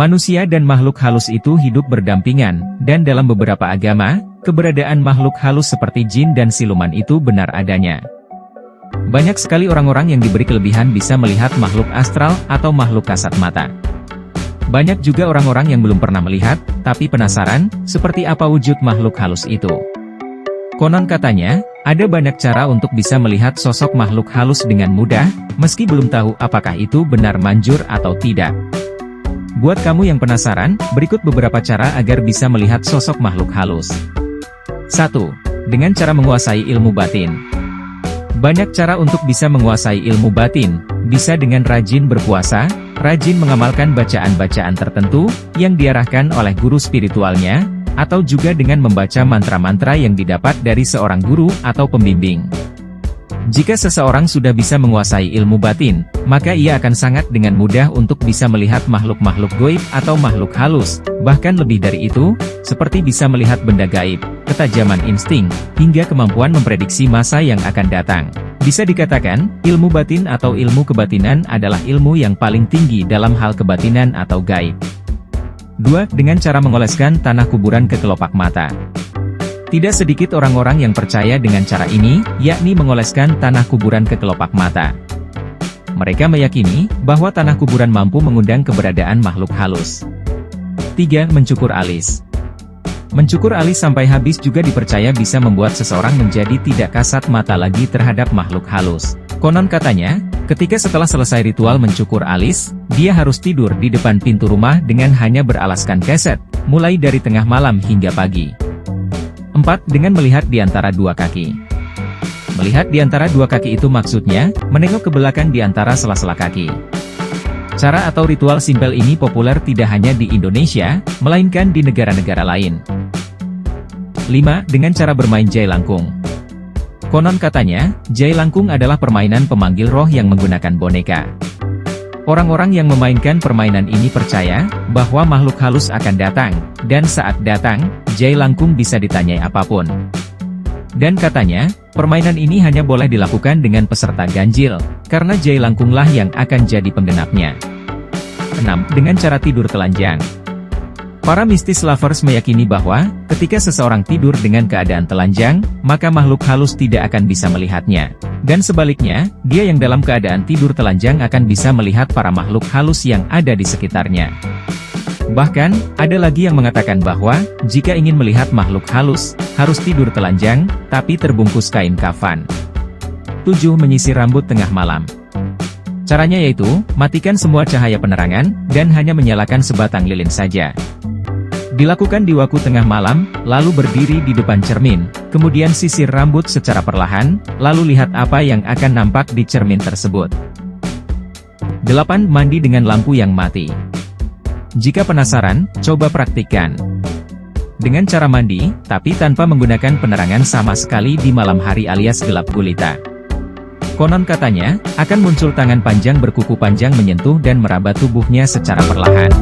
Manusia dan makhluk halus itu hidup berdampingan, dan dalam beberapa agama, keberadaan makhluk halus seperti jin dan siluman itu benar adanya. Banyak sekali orang-orang yang diberi kelebihan bisa melihat makhluk astral atau makhluk kasat mata. Banyak juga orang-orang yang belum pernah melihat, tapi penasaran, seperti apa wujud makhluk halus itu. Konon katanya, ada banyak cara untuk bisa melihat sosok makhluk halus dengan mudah, meski belum tahu apakah itu benar manjur atau tidak. Buat kamu yang penasaran, berikut beberapa cara agar bisa melihat sosok makhluk halus. 1. Dengan cara menguasai ilmu batin. Banyak cara untuk bisa menguasai ilmu batin, bisa dengan rajin berpuasa, rajin mengamalkan bacaan-bacaan tertentu, yang diarahkan oleh guru spiritualnya, atau juga dengan membaca mantra-mantra yang didapat dari seorang guru atau pembimbing. Jika seseorang sudah bisa menguasai ilmu batin, maka ia akan sangat dengan mudah untuk bisa melihat makhluk-makhluk gaib atau makhluk halus, bahkan lebih dari itu, seperti bisa melihat benda gaib, ketajaman insting, hingga kemampuan memprediksi masa yang akan datang. Bisa dikatakan, ilmu batin atau ilmu kebatinan adalah ilmu yang paling tinggi dalam hal kebatinan atau gaib. 2. Dengan cara mengoleskan tanah kuburan ke kelopak mata. Tidak sedikit orang-orang yang percaya dengan cara ini, yakni mengoleskan tanah kuburan ke kelopak mata. Mereka meyakini bahwa tanah kuburan mampu mengundang keberadaan makhluk halus. 3. Mencukur alis. Mencukur alis sampai habis juga dipercaya bisa membuat seseorang menjadi tidak kasat mata lagi terhadap makhluk halus. Konon katanya, ketika setelah selesai ritual mencukur alis, dia harus tidur di depan pintu rumah dengan hanya beralaskan keset, mulai dari tengah malam hingga pagi. 4. Dengan melihat di antara dua kaki. Melihat di antara dua kaki itu maksudnya, menengok ke belakang di antara sela-sela kaki. Cara atau ritual simpel ini populer tidak hanya di Indonesia, melainkan di negara-negara lain. 5. Dengan cara bermain jai langkung. Konon katanya, jai langkung adalah permainan pemanggil roh yang menggunakan boneka. Orang-orang yang memainkan permainan ini percaya bahwa makhluk halus akan datang, dan saat datang, jai langkung bisa ditanyai apapun. Dan katanya, permainan ini hanya boleh dilakukan dengan peserta ganjil, karena jai langkunglah yang akan jadi penggenapnya. 6. Dengan cara tidur telanjang. Para mistis lovers meyakini bahwa, ketika seseorang tidur dengan keadaan telanjang, maka makhluk halus tidak akan bisa melihatnya. Dan sebaliknya, dia yang dalam keadaan tidur telanjang akan bisa melihat para makhluk halus yang ada di sekitarnya. Bahkan, ada lagi yang mengatakan bahwa, jika ingin melihat makhluk halus, harus tidur telanjang, tapi terbungkus kain kafan. 7. Menyisir rambut tengah malam. Caranya yaitu, matikan semua cahaya penerangan, dan hanya menyalakan sebatang lilin saja. Dilakukan di waktu tengah malam, lalu berdiri di depan cermin, kemudian sisir rambut secara perlahan, lalu lihat apa yang akan nampak di cermin tersebut. 8. Mandi dengan lampu yang mati. Jika penasaran, coba praktikkan. Dengan cara mandi, tapi tanpa menggunakan penerangan sama sekali di malam hari alias gelap gulita. Konon katanya, akan muncul tangan panjang berkuku panjang menyentuh dan meraba tubuhnya secara perlahan.